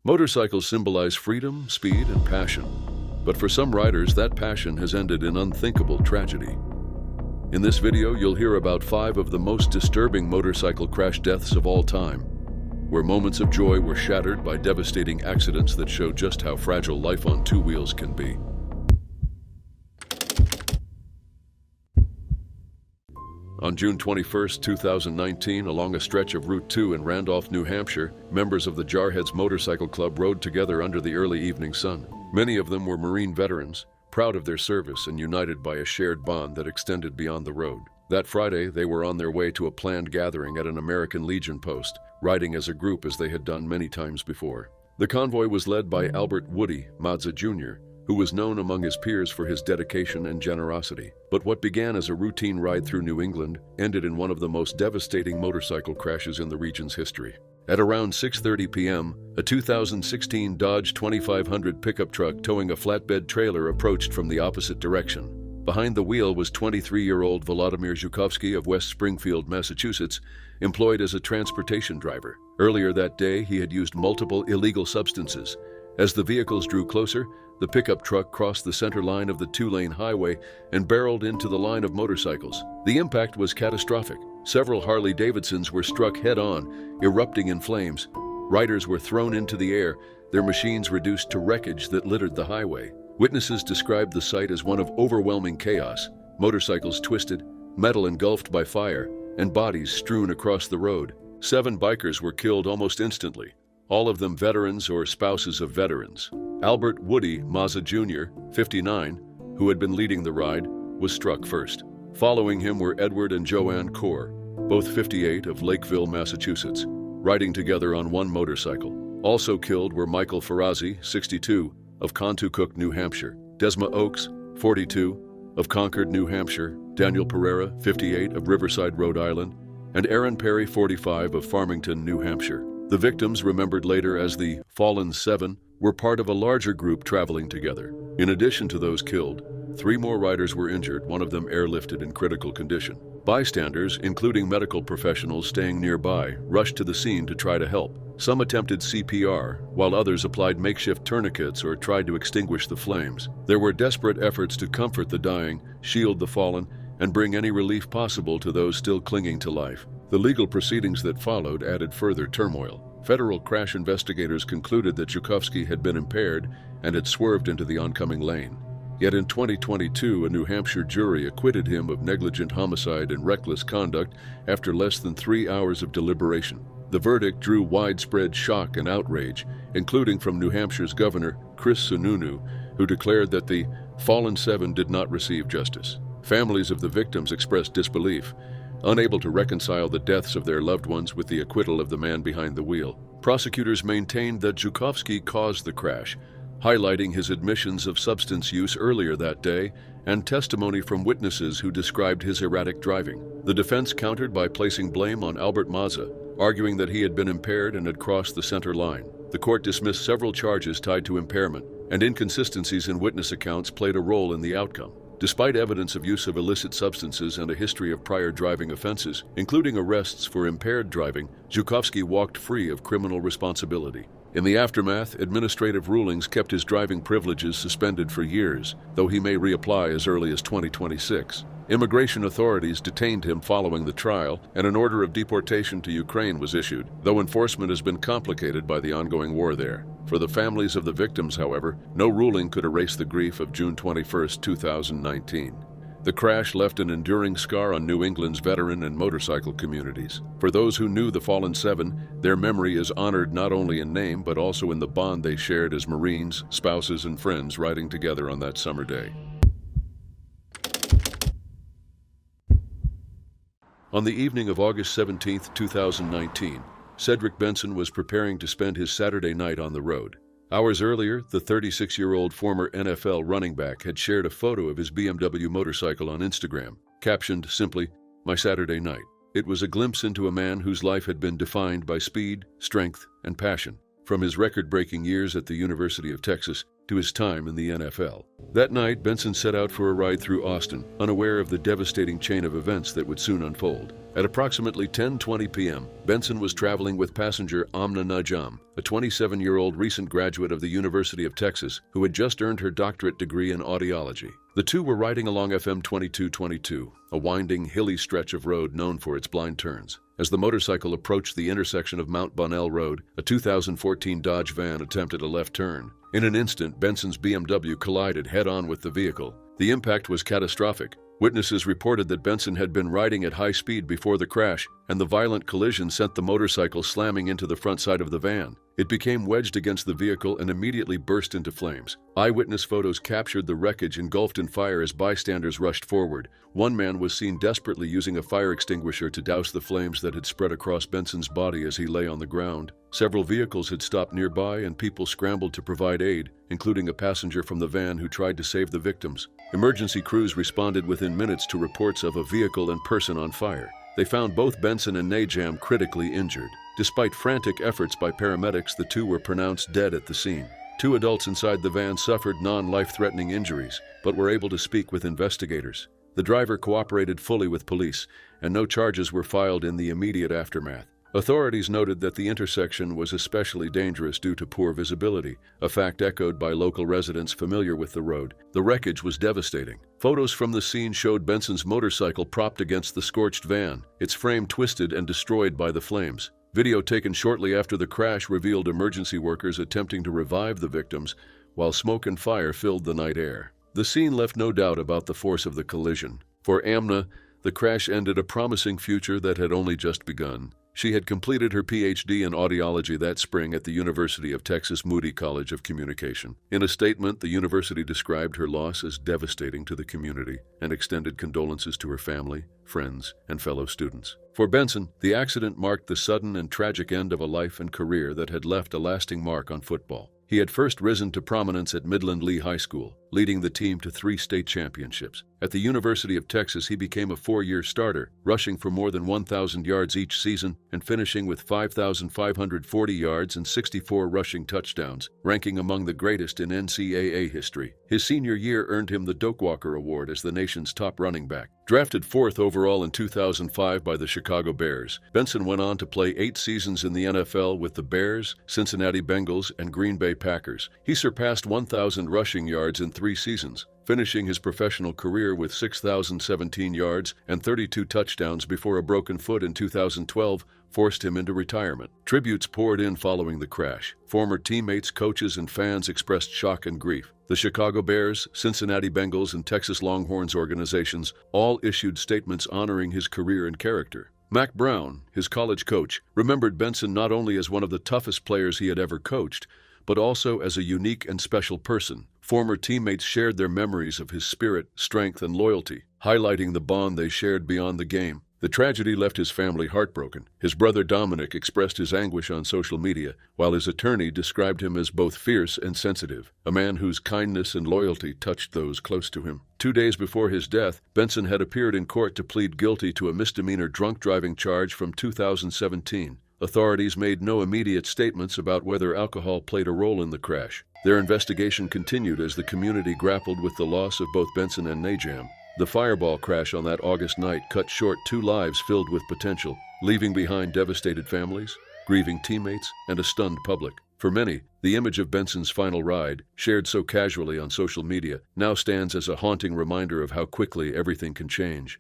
Motorcycles symbolize freedom, speed, and passion. But for some riders, that passion has ended in unthinkable tragedy. In this video, you'll hear about 5 of the most disturbing motorcycle crash deaths of all time, where moments of joy were shattered by devastating accidents that show just how fragile life on two wheels can be. On June 21, 2019, along a stretch of Route 2 in Randolph, New Hampshire, members of the Jarheads Motorcycle Club rode together under the early evening sun. Many of them were Marine veterans, proud of their service and united by a shared bond that extended beyond the road. That Friday, they were on their way to a planned gathering at an American Legion post, riding as a group as they had done many times before. The convoy was led by Albert "Woody" Mazza Jr., who was known among his peers for his dedication and generosity. But what began as a routine ride through New England ended in one of the most devastating motorcycle crashes in the region's history. At around 6:30 p.m., a 2016 Dodge 2500 pickup truck towing a flatbed trailer approached from the opposite direction. Behind the wheel was 23-year-old Volodymyr Zhukovsky of West Springfield, Massachusetts, employed as a transportation driver. Earlier that day, he had used multiple illegal substances. As the vehicles drew closer, the pickup truck crossed the center line of the 2-lane highway and barreled into the line of motorcycles. The impact was catastrophic. Several Harley-Davidsons were struck head-on, erupting in flames. Riders were thrown into the air, their machines reduced to wreckage that littered the highway. Witnesses described the sight as one of overwhelming chaos. Motorcycles twisted, metal engulfed by fire, and bodies strewn across the road. 7 bikers were killed almost instantly, all of them veterans or spouses of veterans. Albert "Woody" Mazza Jr., 59, who had been leading the ride, was struck first. Following him were Edward and Joanne Corr, both 58 of Lakeville, Massachusetts, riding together on one motorcycle. Also killed were Michael Ferrazzi, 62, of Contoocook, New Hampshire, Desma Oakes, 42, of Concord, New Hampshire, Daniel Pereira, 58, of Riverside, Rhode Island, and Aaron Perry, 45, of Farmington, New Hampshire. The victims, remembered later as the Fallen 7, were part of a larger group traveling together. In addition to those killed, 3 more riders were injured, one of them airlifted in critical condition. Bystanders, including medical professionals staying nearby, rushed to the scene to try to help. Some attempted CPR, while others applied makeshift tourniquets or tried to extinguish the flames. There were desperate efforts to comfort the dying, shield the fallen, and bring any relief possible to those still clinging to life. The legal proceedings that followed added further turmoil. Federal crash investigators concluded that Zhukovsky had been impaired and had swerved into the oncoming lane. Yet in 2022, a New Hampshire jury acquitted him of negligent homicide and reckless conduct after less than 3 hours of deliberation. The verdict drew widespread shock and outrage, including from New Hampshire's governor, Chris Sununu, who declared that the Fallen 7 did not receive justice. Families of the victims expressed disbelief, unable to reconcile the deaths of their loved ones with the acquittal of the man behind the wheel. Prosecutors maintained that Zhukovsky caused the crash, highlighting his admissions of substance use earlier that day and testimony from witnesses who described his erratic driving. The defense countered by placing blame on Albert Mazza, arguing that he had been impaired and had crossed the center line. The court dismissed several charges tied to impairment, and inconsistencies in witness accounts played a role in the outcome. Despite evidence of use of illicit substances and a history of prior driving offenses, including arrests for impaired driving, Zhukovsky walked free of criminal responsibility. In the aftermath, administrative rulings kept his driving privileges suspended for years, though he may reapply as early as 2026. Immigration authorities detained him following the trial, and an order of deportation to Ukraine was issued, though enforcement has been complicated by the ongoing war there. For the families of the victims, however, no ruling could erase the grief of June 21, 2019. The crash left an enduring scar on New England's veteran and motorcycle communities. For those who knew the Fallen 7, their memory is honored not only in name but also in the bond they shared as Marines, spouses, and friends riding together on that summer day. On the evening of August 17, 2019, Cedric Benson was preparing to spend his Saturday night on the road. Hours earlier, the 36-year-old former NFL running back had shared a photo of his BMW motorcycle on Instagram, captioned simply, "My Saturday night." It was a glimpse into a man whose life had been defined by speed, strength, and passion. From his record-breaking years at the University of Texas to his time in the NFL. That night, Benson set out for a ride through Austin, unaware of the devastating chain of events that would soon unfold. At approximately 10:20 p.m., Benson was traveling with passenger Amna Najam, a 27-year-old recent graduate of the University of Texas who had just earned her doctorate degree in audiology. The two were riding along FM 2222, a winding, hilly stretch of road known for its blind turns. As the motorcycle approached the intersection of Mount Bonnell Road, a 2014 Dodge van attempted a left turn. In an instant, Benson's BMW collided head-on with the vehicle. The impact was catastrophic. Witnesses reported that Benson had been riding at high speed before the crash, and the violent collision sent the motorcycle slamming into the front side of the van. It became wedged against the vehicle and immediately burst into flames. Eyewitness photos captured the wreckage engulfed in fire as bystanders rushed forward. One man was seen desperately using a fire extinguisher to douse the flames that had spread across Benson's body as he lay on the ground. Several vehicles had stopped nearby and people scrambled to provide aid, including a passenger from the van who tried to save the victims. Emergency crews responded within minutes to reports of a vehicle and person on fire. They found both Benson and Najam critically injured. Despite frantic efforts by paramedics, the two were pronounced dead at the scene. Two adults inside the van suffered non-life-threatening injuries, but were able to speak with investigators. The driver cooperated fully with police, and no charges were filed in the immediate aftermath. Authorities noted that the intersection was especially dangerous due to poor visibility, a fact echoed by local residents familiar with the road. The wreckage was devastating. Photos from the scene showed Benson's motorcycle propped against the scorched van, its frame twisted and destroyed by the flames. Video taken shortly after the crash revealed emergency workers attempting to revive the victims, while smoke and fire filled the night air. The scene left no doubt about the force of the collision. For Amna, the crash ended a promising future that had only just begun. She had completed her PhD in audiology that spring at the University of Texas Moody College of Communication. In a statement, the university described her loss as devastating to the community and extended condolences to her family, friends, and fellow students. For Benson, the accident marked the sudden and tragic end of a life and career that had left a lasting mark on football. He had first risen to prominence at Midland Lee High School, leading the team to 3 state championships. At the University of Texas, he became a 4-year starter, rushing for more than 1,000 yards each season and finishing with 5,540 yards and 64 rushing touchdowns, ranking among the greatest in NCAA history. His senior year earned him the Doak Walker Award as the nation's top running back. Drafted 4th overall in 2005 by the Chicago Bears, Benson went on to play 8 seasons in the NFL with the Bears, Cincinnati Bengals, and Green Bay Packers. He surpassed 1,000 rushing yards in 3 seasons, finishing his professional career with 6,017 yards and 32 touchdowns before a broken foot in 2012 forced him into retirement. Tributes poured in following the crash. Former teammates, coaches, and fans expressed shock and grief. The Chicago Bears, Cincinnati Bengals, and Texas Longhorns organizations all issued statements honoring his career and character. Mack Brown, his college coach, remembered Benson not only as one of the toughest players he had ever coached, but also as a unique and special person. Former teammates shared their memories of his spirit, strength, and loyalty, highlighting the bond they shared beyond the game. The tragedy left his family heartbroken. His brother Dominic expressed his anguish on social media, while his attorney described him as both fierce and sensitive, a man whose kindness and loyalty touched those close to him. 2 days before his death, Benson had appeared in court to plead guilty to a misdemeanor drunk driving charge from 2017. Authorities made no immediate statements about whether alcohol played a role in the crash. Their investigation continued as the community grappled with the loss of both Benson and Najam. The fireball crash on that August night cut short 2 lives filled with potential, leaving behind devastated families, grieving teammates, and a stunned public. For many, the image of Benson's final ride, shared so casually on social media, now stands as a haunting reminder of how quickly everything can change.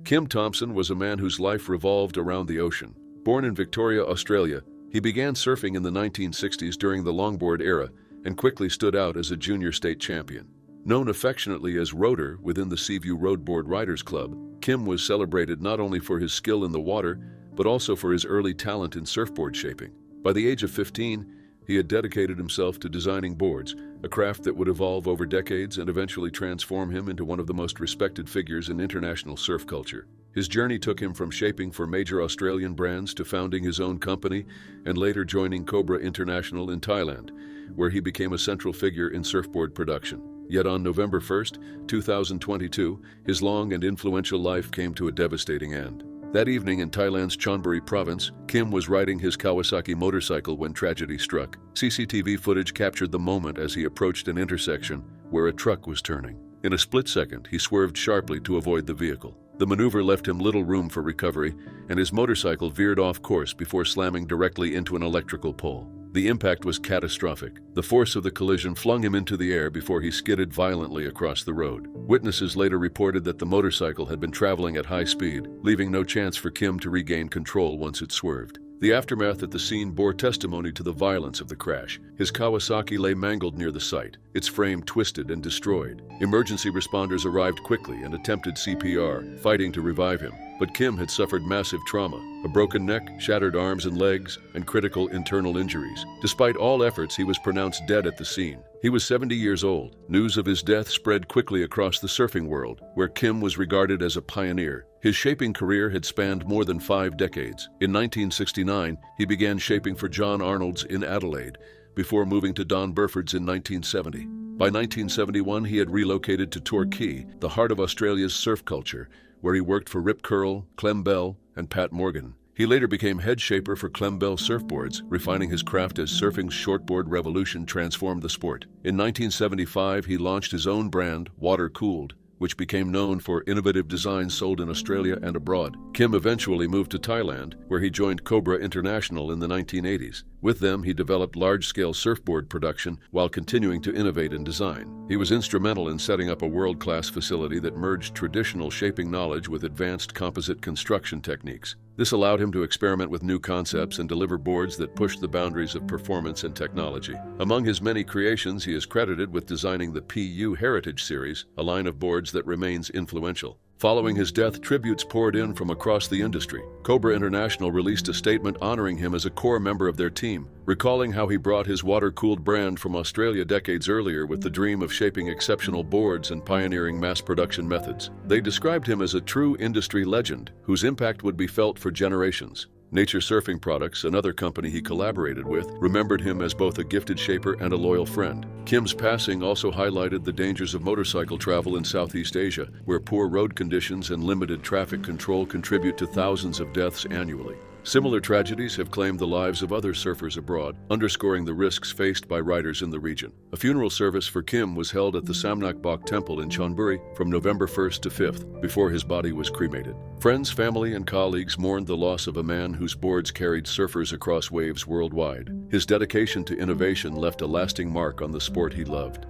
Kim Thompson was a man whose life revolved around the ocean. Born in Victoria, Australia, he began surfing in the 1960s during the longboard era and quickly stood out as a junior state champion. Known affectionately as Rotor within the Seaview Roadboard Riders Club, Kim was celebrated not only for his skill in the water, but also for his early talent in surfboard shaping. By the age of 15, he had dedicated himself to designing boards, a craft that would evolve over decades and eventually transform him into one of the most respected figures in international surf culture. His journey took him from shaping for major Australian brands to founding his own company and later joining Cobra International in Thailand, where he became a central figure in surfboard production. Yet on November 1, 2022, his long and influential life came to a devastating end. That evening in Thailand's Chonburi province, Kim was riding his Kawasaki motorcycle when tragedy struck. CCTV footage captured the moment as he approached an intersection where a truck was turning. In a split second, he swerved sharply to avoid the vehicle. The maneuver left him little room for recovery, and his motorcycle veered off course before slamming directly into an electrical pole. The impact was catastrophic. The force of the collision flung him into the air before he skidded violently across the road. Witnesses later reported that the motorcycle had been traveling at high speed, leaving no chance for Kim to regain control once it swerved. The aftermath at the scene bore testimony to the violence of the crash. His Kawasaki lay mangled near the site, its frame twisted and destroyed. Emergency responders arrived quickly and attempted CPR, fighting to revive him. But Kim had suffered massive trauma, a broken neck, shattered arms and legs, and critical internal injuries. Despite all efforts, he was pronounced dead at the scene. He was 70 years old. News of his death spread quickly across the surfing world, where Kim was regarded as a pioneer. His shaping career had spanned more than 5 decades. In 1969, he began shaping for John Arnold's in Adelaide, before moving to Don Burford's in 1970. By 1971, he had relocated to Torquay, the heart of Australia's surf culture, where he worked for Rip Curl, Clem Bell, and Pat Morgan. He later became head shaper for Clem Bell surfboards, refining his craft as surfing's shortboard revolution transformed the sport. In 1975, he launched his own brand, Water Cooled, which became known for innovative designs sold in Australia and abroad. Kim eventually moved to Thailand, where he joined Cobra International in the 1980s. With them, he developed large-scale surfboard production while continuing to innovate in design. He was instrumental in setting up a world-class facility that merged traditional shaping knowledge with advanced composite construction techniques. This allowed him to experiment with new concepts and deliver boards that pushed the boundaries of performance and technology. Among his many creations, he is credited with designing the PU Heritage Series, a line of boards that remains influential. Following his death, tributes poured in from across the industry. Cobra International released a statement honoring him as a core member of their team, recalling how he brought his water-cooled brand from Australia decades earlier with the dream of shaping exceptional boards and pioneering mass production methods. They described him as a true industry legend whose impact would be felt for generations. Nature Surfing Products, another company he collaborated with, remembered him as both a gifted shaper and a loyal friend. Kim's passing also highlighted the dangers of motorcycle travel in Southeast Asia, where poor road conditions and limited traffic control contribute to thousands of deaths annually. Similar tragedies have claimed the lives of other surfers abroad, underscoring the risks faced by riders in the region. A funeral service for Kim was held at the Samnak Bok Temple in Chonburi from November 1st to 5th, before his body was cremated. Friends, family, and colleagues mourned the loss of a man whose boards carried surfers across waves worldwide. His dedication to innovation left a lasting mark on the sport he loved.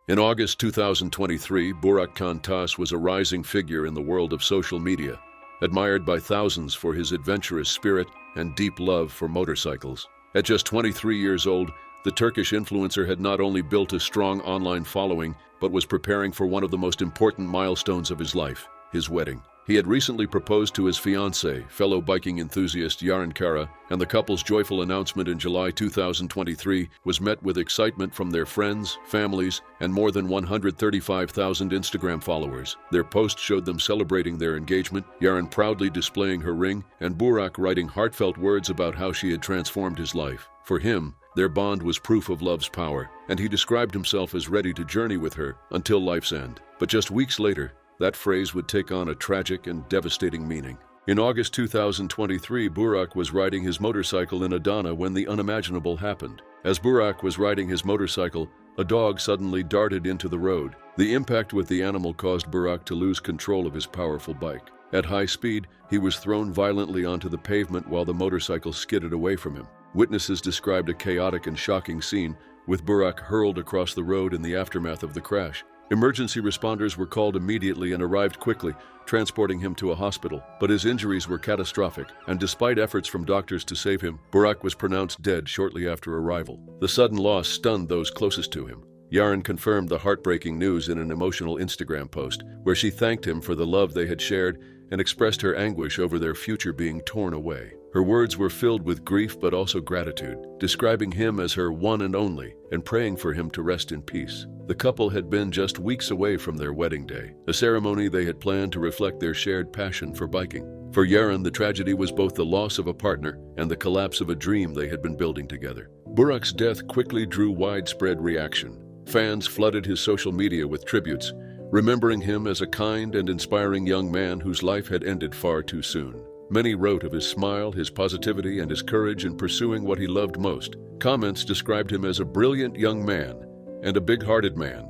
In August 2023, Burak Kantas was a rising figure in the world of social media, admired by thousands for his adventurous spirit and deep love for motorcycles. At just 23 years old, the Turkish influencer had not only built a strong online following, but was preparing for one of the most important milestones of his life, his wedding. He had recently proposed to his fiancée, fellow biking enthusiast Yarın Kara, and the couple's joyful announcement in July 2023 was met with excitement from their friends, families, and more than 135,000 Instagram followers. Their post showed them celebrating their engagement, Yarın proudly displaying her ring, and Burak writing heartfelt words about how she had transformed his life. For him, their bond was proof of love's power, and he described himself as ready to journey with her until life's end. But just weeks later, that phrase would take on a tragic and devastating meaning. In August 2023, Burak was riding his motorcycle in Adana when the unimaginable happened. As Burak was riding his motorcycle, a dog suddenly darted into the road. The impact with the animal caused Burak to lose control of his powerful bike. At high speed, he was thrown violently onto the pavement while the motorcycle skidded away from him. Witnesses described a chaotic and shocking scene, with Burak hurled across the road in the aftermath of the crash. Emergency responders were called immediately and arrived quickly, transporting him to a hospital. But his injuries were catastrophic, and despite efforts from doctors to save him, Burak was pronounced dead shortly after arrival. The sudden loss stunned those closest to him. Yarın confirmed the heartbreaking news in an emotional Instagram post, where she thanked him for the love they had shared and expressed her anguish over their future being torn away. Her words were filled with grief but also gratitude, describing him as her one and only and praying for him to rest in peace. The couple had been just weeks away from their wedding day, a ceremony they had planned to reflect their shared passion for biking. For Yarın, the tragedy was both the loss of a partner and the collapse of a dream they had been building together. Burak's death quickly drew widespread reaction. Fans flooded his social media with tributes, remembering him as a kind and inspiring young man whose life had ended far too soon. Many wrote of his smile, his positivity, and his courage in pursuing what he loved most. Comments described him as a brilliant young man and a big-hearted man,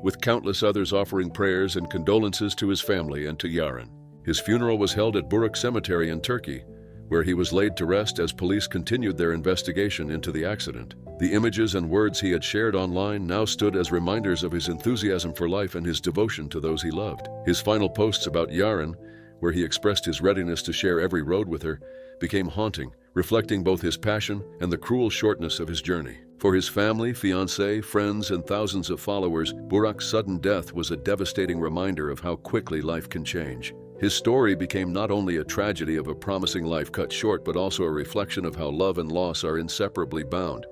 with countless others offering prayers and condolences to his family and to Yarın. His funeral was held at Buruk Cemetery in Turkey, where he was laid to rest as police continued their investigation into the accident. The images and words he had shared online now stood as reminders of his enthusiasm for life and his devotion to those he loved. His final posts about Yarın, where he expressed his readiness to share every road with her, became haunting, reflecting both his passion and the cruel shortness of his journey. For his family, fiancé, friends, and thousands of followers, Buruk's sudden death was a devastating reminder of how quickly life can change. His story became not only a tragedy of a promising life cut short, but also a reflection of how love and loss are inseparably bound.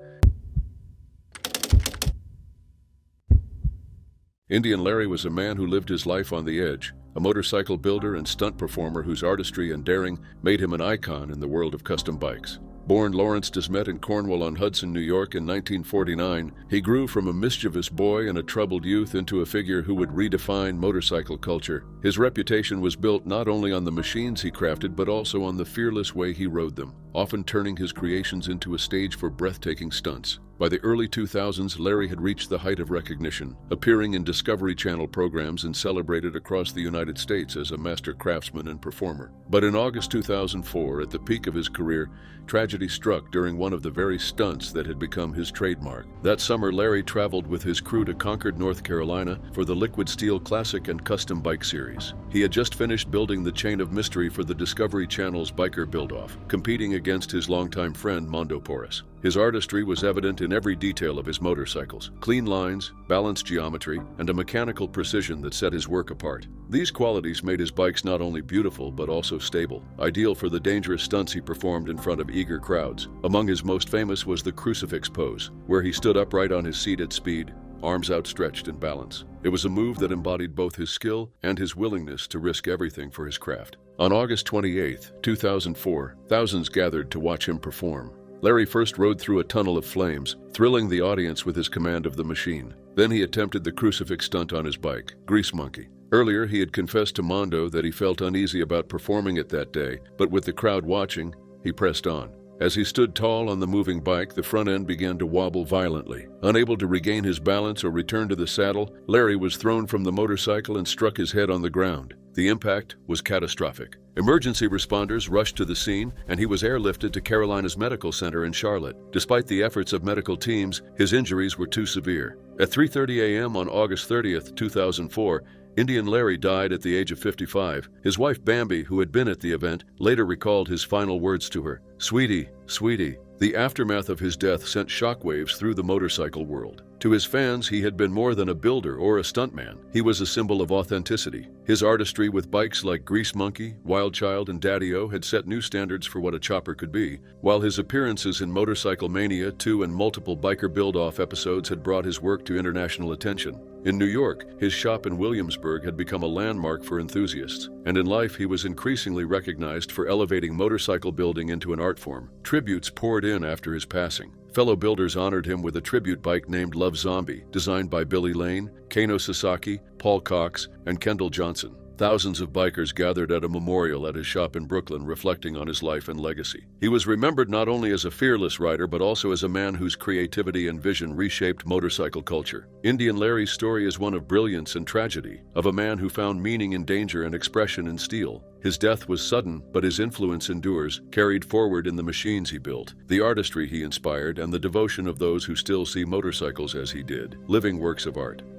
Indian Larry was a man who lived his life on the edge, a motorcycle builder and stunt performer whose artistry and daring made him an icon in the world of custom bikes. Born Lawrence Desmet in Cornwall-on-Hudson, New York in 1949, he grew from a mischievous boy and a troubled youth into a figure who would redefine motorcycle culture. His reputation was built not only on the machines he crafted, but also on the fearless way he rode them, often turning his creations into a stage for breathtaking stunts. By the early 2000s, Larry had reached the height of recognition, appearing in Discovery Channel programs and celebrated across the United States as a master craftsman and performer. But in August 2004, at the peak of his career, tragedy struck during one of the very stunts that had become his trademark. That summer, Larry traveled with his crew to Concord, North Carolina for the Liquid Steel Classic and Custom Bike Series. He had just finished building the Chain of Mystery for the Discovery Channel's Biker Build-Off, competing against his longtime friend Mondo Porras. His artistry was evident in every detail of his motorcycles: clean lines, balanced geometry, and a mechanical precision that set his work apart. These qualities made his bikes not only beautiful but also stable, ideal for the dangerous stunts he performed in front of eager crowds. Among his most famous was the crucifix pose, where he stood upright on his seat at speed, arms outstretched in balance. It was a move that embodied both his skill and his willingness to risk everything for his craft. On August 28, 2004, thousands gathered to watch him perform. Larry first rode through a tunnel of flames, thrilling the audience with his command of the machine. Then he attempted the crucifix stunt on his bike, Grease Monkey. Earlier, he had confessed to Mondo that he felt uneasy about performing it that day, but with the crowd watching, he pressed on. As he stood tall on the moving bike, the front end began to wobble violently. Unable to regain his balance or return to the saddle, Larry was thrown from the motorcycle and struck his head on the ground. The impact was catastrophic. Emergency responders rushed to the scene, and he was airlifted to Carolina's Medical Center in Charlotte. Despite the efforts of medical teams, his injuries were too severe. At 3:30 a.m. on August 30th, 2004, Indian Larry died at the age of 55. His wife Bambi, who had been at the event, later recalled his final words to her: "Sweetie, sweetie." The aftermath of his death sent shockwaves through the motorcycle world. To his fans, he had been more than a builder or a stuntman. He was a symbol of authenticity. His artistry with bikes like Grease Monkey, Wild Child, and Daddy-O had set new standards for what a chopper could be, while his appearances in Motorcycle Mania 2 and multiple Biker Build-Off episodes had brought his work to international attention. In New York, his shop in Williamsburg had become a landmark for enthusiasts, and in life he was increasingly recognized for elevating motorcycle building into an art form. Tributes poured in after his passing. Fellow builders honored him with a tribute bike named Love Zombie, designed by Billy Lane, Kano Sasaki, Paul Cox, and Kendall Johnson. Thousands of bikers gathered at a memorial at his shop in Brooklyn, reflecting on his life and legacy. He was remembered not only as a fearless rider, but also as a man whose creativity and vision reshaped motorcycle culture. Indian Larry's story is one of brilliance and tragedy, of a man who found meaning in danger and expression in steel. His death was sudden, but his influence endures, carried forward in the machines he built, the artistry he inspired, and the devotion of those who still see motorcycles as he did, living works of art.